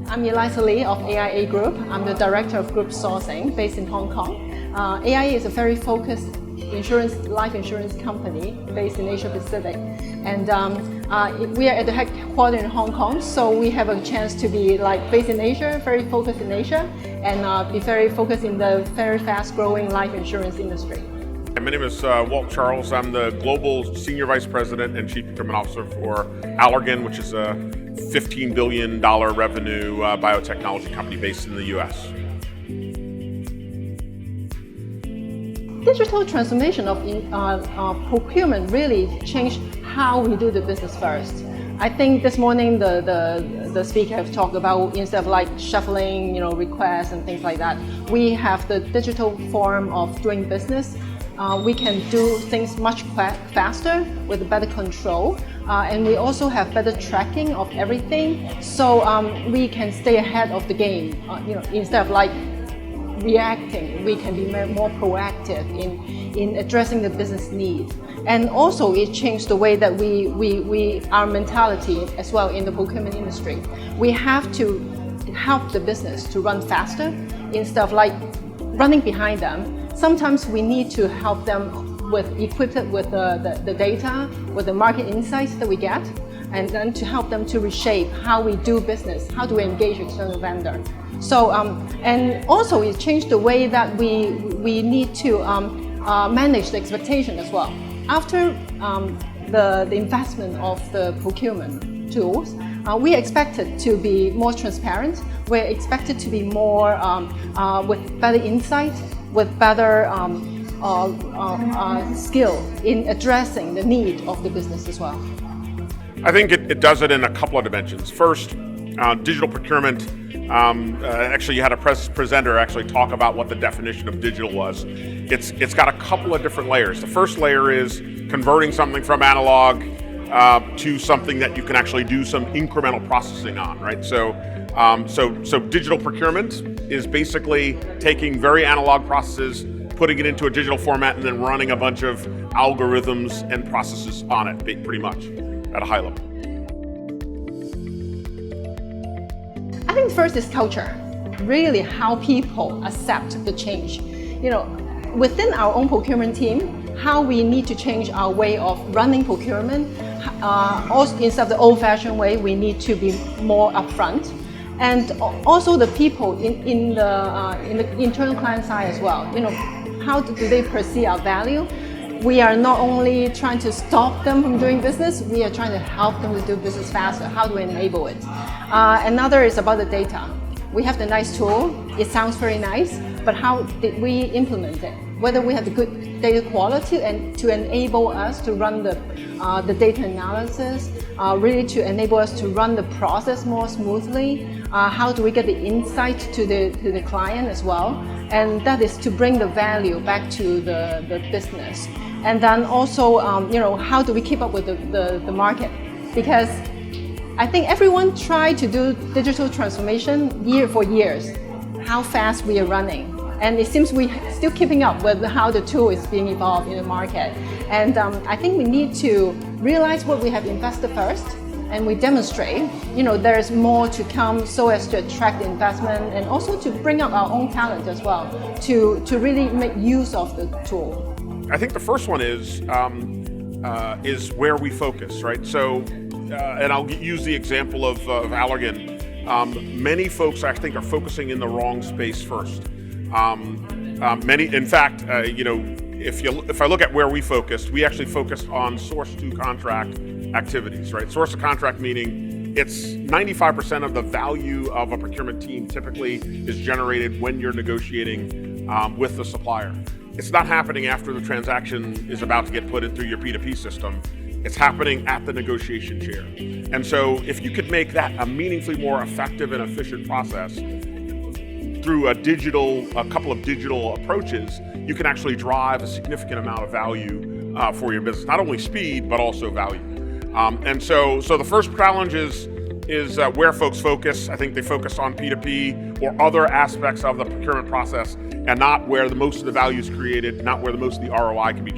I'm Eliza Lee of AIA Group. I'm the Director of Group Sourcing based in Hong Kong. AIA is a very focused life insurance company based in Asia Pacific. And we are at the headquarters in Hong Kong, so we have a chance to be based in Asia, very focused in Asia, and be very focused in the very fast growing life insurance industry. My name is Walt Charles. I'm the Global Senior Vice President and Chief Procurement Officer for Allergan, which is a $15 billion revenue biotechnology company based in the US. Digital transformation of procurement really changed how we do the business first. I think this morning the speaker have talked about, instead of shuffling requests and things like that, we have the digital form of doing business. We can do things much faster with better control, and we also have better tracking of everything, so we can stay ahead of the game. Instead of reacting, we can be more proactive in addressing the business need. And also it changed the way that our mentality as well in the procurement industry. We have to help the business to run faster instead of running behind them. Sometimes we need to help them equip it with the data, with the market insights that we get, and then to help them to reshape how we do business, how do we engage external vendor. So, and also it changed the way that we need to manage the expectation as well. After the investment of the procurement tools, we expected to be more transparent. We're expected to be more with better insight, with better skill in addressing the need of the business as well. I think it does it in a couple of dimensions. First, digital procurement. Actually, you had a presenter actually talk about what the definition of digital was. It's got a couple of different layers. The first layer is converting something from analog to something that you can actually do some incremental processing on, right? So digital procurement is basically taking very analog processes, putting it into a digital format, and then running a bunch of algorithms and processes on it, pretty much, at a high level. I think first is culture, really how people accept the change. Within our own procurement team, how we need to change our way of running procurement. Also, instead of the old-fashioned way, we need to be more upfront. And also the people in the internal client side as well. How do they perceive our value? We are not only trying to stop them from doing business, we are trying to help them to do business faster. How do we enable it? Another is about the data. We have the nice tool, it sounds very nice, but how did we implement it? Whether we have the good data quality and to enable us to run the data analysis, really to enable us to run the process more smoothly. How do we get the insight to the client as well? And that is to bring the value back to the business. And then also, how do we keep up with the market? Because I think everyone tried to do digital transformation for years, how fast we are running. And it seems we're still keeping up with how the tool is being evolved in the market. And I think we need to realize what we have invested first, and we demonstrate, there's more to come so as to attract the investment and also to bring up our own talent as well, to really make use of the tool. I think the first one is where we focus, right? So, and I'll use the example of Allergan. Many folks, I think, are focusing in the wrong space first. In fact, if I look at where we focused, we actually focused on source to contract activities, right? Source to contract meaning it's 95% of the value of a procurement team typically is generated when you're negotiating with the supplier. It's not happening after the transaction is about to get put in through your P2P system. It's happening at the negotiation chair. And so if you could make that a meaningfully more effective and efficient process through a couple of digital approaches, you can actually drive a significant amount of value for your business. Not only speed, but also value. And so the first challenge is where folks focus. I think they focus on P2P or other aspects of the procurement process, and not where the most of the value is created, not where the most of the ROI can be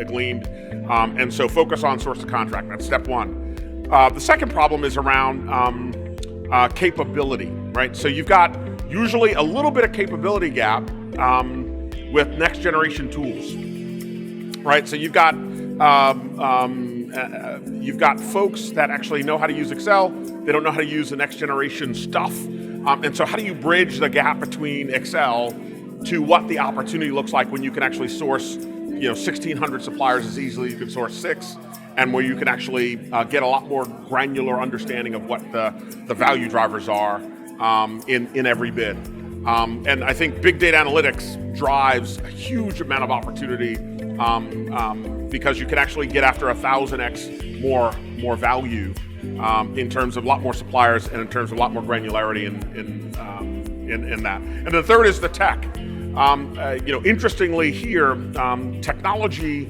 gleaned. And so focus on source to contract. That's step one. The second problem is around capability, right? So you've got usually a little bit of capability gap with next generation tools, right? So you've got folks that actually know how to use Excel. They don't know how to use the next generation stuff. And so how do you bridge the gap between Excel to what the opportunity looks like when you can actually source 1,600 suppliers as easily as you can source 6, and where you can actually get a lot more granular understanding of what the value drivers are in every bid. And I think big data analytics drives a huge amount of opportunity because you can actually get after 1,000x more value in terms of a lot more suppliers and in terms of a lot more granularity in that. And the third is the tech. Interestingly here, technology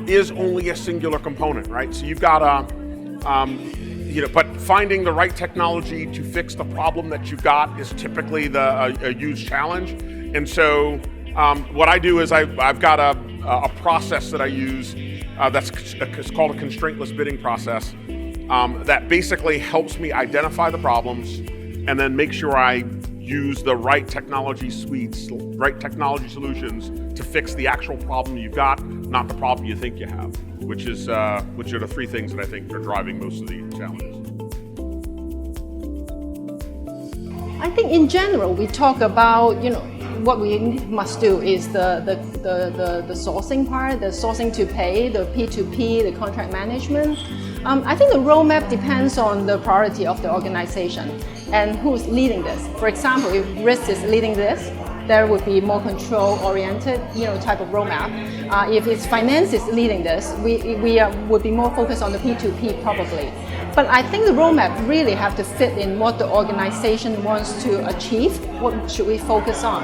is only a singular component, right? So you've got but finding the right technology to fix the problem that you've got is typically a huge challenge. And so what I do is I've got a process that I use that's called a constraintless bidding process that basically helps me identify the problems and then make sure I use the right technology suites, right technology solutions to fix the actual problem you've got, not the problem you think you have, which are the 3 things that I think are driving most of the challenges. I think in general, we talk about, what we must do is the sourcing part, the sourcing to pay, the P2P, the contract management. I think the roadmap depends on the priority of the organization and who's leading this. For example, if risk is leading this, there would be more control-oriented, type of roadmap. If it's finance is leading this, we would be more focused on the P2P probably. But I think the roadmap really have to fit in what the organization wants to achieve. What should we focus on?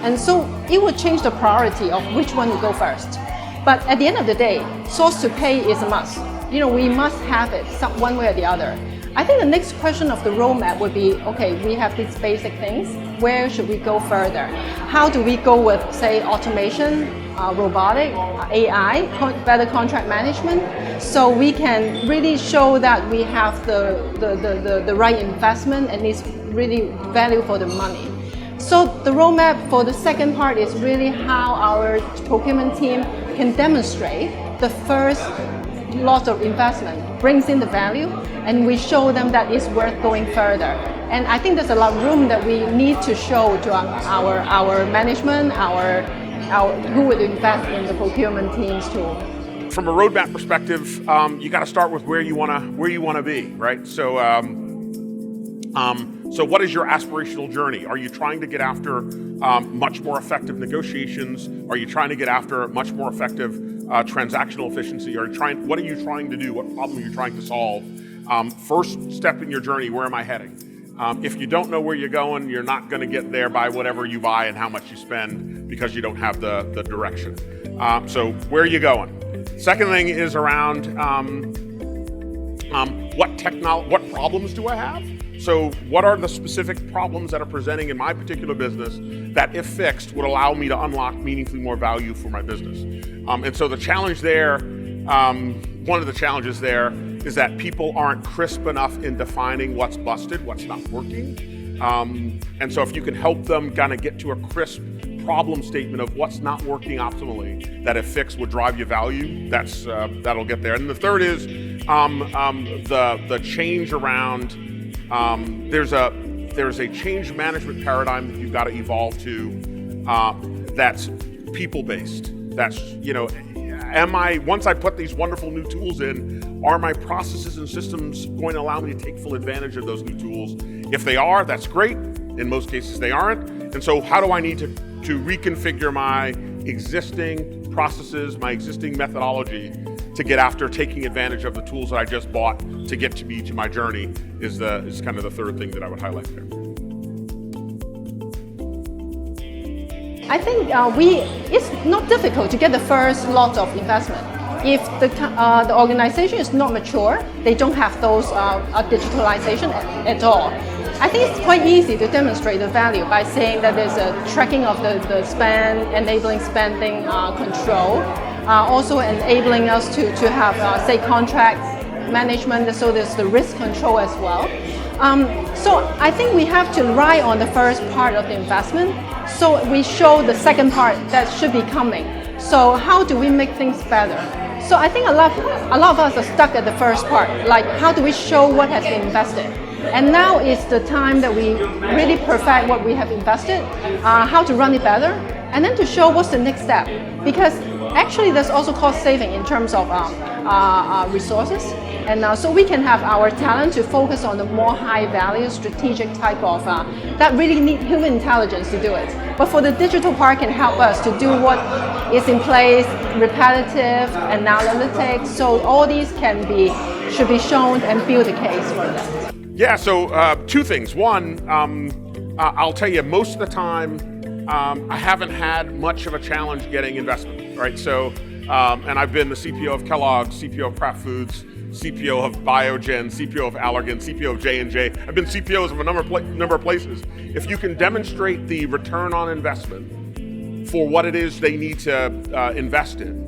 And so it would change the priority of which one to go first. But at the end of the day, source to pay is a must. We must have it one way or the other. I think the next question of the roadmap would be, okay, we have these basic things. Where should we go further? How do we go with, say, automation, robotic, AI, better contract management, so we can really show that we have the right investment and it's really value for the money. So the roadmap for the second part is really how our procurement team can demonstrate the first lot of investment brings in the value, and we show them that it's worth going further. And I think there's a lot of room that we need to show to our management, who would invest in the procurement teams too. From a roadmap perspective, you got to start with where you want to be, right? So what is your aspirational journey? Are you trying to get after much more effective negotiations? Are you trying to get after much more effective transactional efficiency? What are you trying to do? What problem are you trying to solve? First step in your journey, where am I heading? If you don't know where you're going, you're not going to get there by whatever you buy and how much you spend because you don't have the direction. So where are you going? Second thing is around what problems do I have? So what are the specific problems that are presenting in my particular business that, if fixed, would allow me to unlock meaningfully more value for my business? And so the challenge there, one of the challenges there is that people aren't crisp enough in defining what's busted, what's not working. And so if you can help them kind of get to a crisp problem statement of what's not working optimally, that if fixed would drive you value, that'll get there. And the third is the change around, there's a change management paradigm that you've got to evolve to that's people-based. That's, once I put these wonderful new tools in, are my processes and systems going to allow me to take full advantage of those new tools? If they are, that's great. In most cases, they aren't. And so how do I need to reconfigure my existing processes, my existing methodology to get after taking advantage of the tools that I just bought to get to me to my journey is kind of the third thing that I would highlight there. I think it's not difficult to get the first lot of investment. If the organization is not mature, they don't have those digitalization at all. I think it's quite easy to demonstrate the value by saying that there's a tracking of the spend, enabling spending control, also enabling us to have, say, contract management, so there's the risk control as well. So I think we have to rely on the first part of the investment, so we show the second part that should be coming. So how do we make things better? So I think a lot of us are stuck at the first part, like how do we show what has been invested? And now is the time that we really perfect what we have invested, how to run it better, and then to show what's the next step. Because actually there's also cost saving in terms of resources. And so we can have our talent to focus on the more high value strategic type of, that really need human intelligence to do it. But for the digital part can help us to do what is in place, repetitive, analytics. So all these should be shown and build a case for that. Yeah, so two things. One, I'll tell you, most of the time, I haven't had much of a challenge getting investment, right? So, and I've been the CPO of Kellogg's, CPO of Kraft Foods, CPO of Biogen, CPO of Allergan, CPO of J&J. I've been CPOs of a number of places. If you can demonstrate the return on investment for what it is they need to invest in,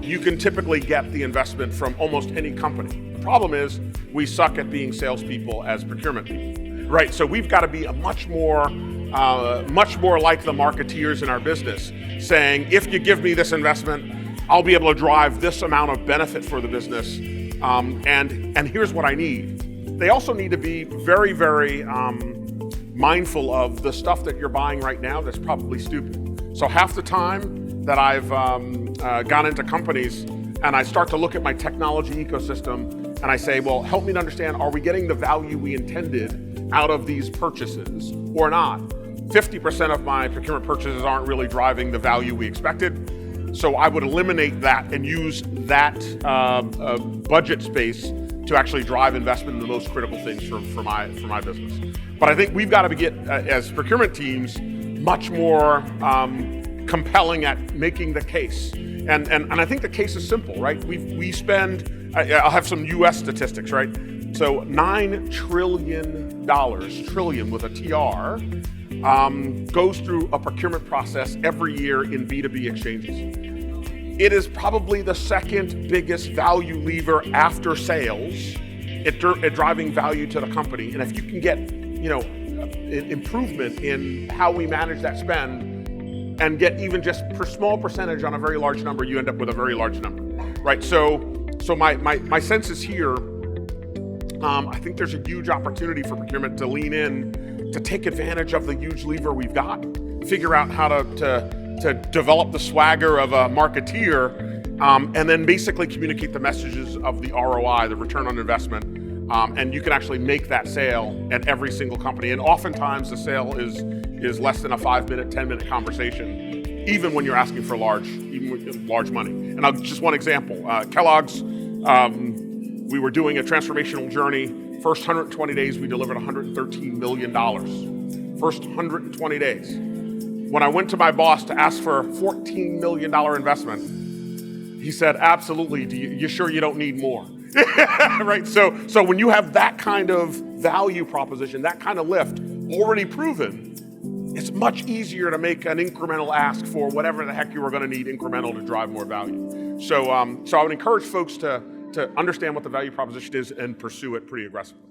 you can typically get the investment from almost any company. The problem is we suck at being salespeople as procurement people, right? So we've got to be a much more like the marketeers in our business, saying, if you give me this investment, I'll be able to drive this amount of benefit for the business, and here's what I need. They also need to be very, very mindful of the stuff that you're buying right now that's probably stupid. So half the time that I've gone into companies and I start to look at my technology ecosystem and I say, well, help me to understand, are we getting the value we intended out of these purchases or not? 50% of my procurement purchases aren't really driving the value we expected. So I would eliminate that and use that budget space to actually drive investment in the most critical things for my business. But I think we've got to get, as procurement teams, much more compelling at making the case. And I think the case is simple, right? We spend, I'll have some US statistics, right? So $9 trillion, trillion with a TR, goes through a procurement process every year in B2B exchanges. It is probably the second biggest value lever after sales at driving value to the company. And if you can get, improvement in how we manage that spend and get even just a small percentage on a very large number, you end up with a very large number, right? So my sense is here, I think there's a huge opportunity for procurement to lean in, to take advantage of the huge lever we've got, figure out how to develop the swagger of a marketeer, and then basically communicate the messages of the ROI, the return on investment, and you can actually make that sale at every single company. And oftentimes the sale is less than a 5-minute, 10-minute conversation, even when you're asking for large money. And just one example, Kellogg's, we were doing a transformational journey. First 120 days, we delivered $113 million. First 120 days. When I went to my boss to ask for a $14 million investment, he said, absolutely, you sure you don't need more? Right, so when you have that kind of value proposition, that kind of lift already proven, it's much easier to make an incremental ask for whatever the heck you are going to need incremental to drive more value. So I would encourage folks to understand what the value proposition is and pursue it pretty aggressively.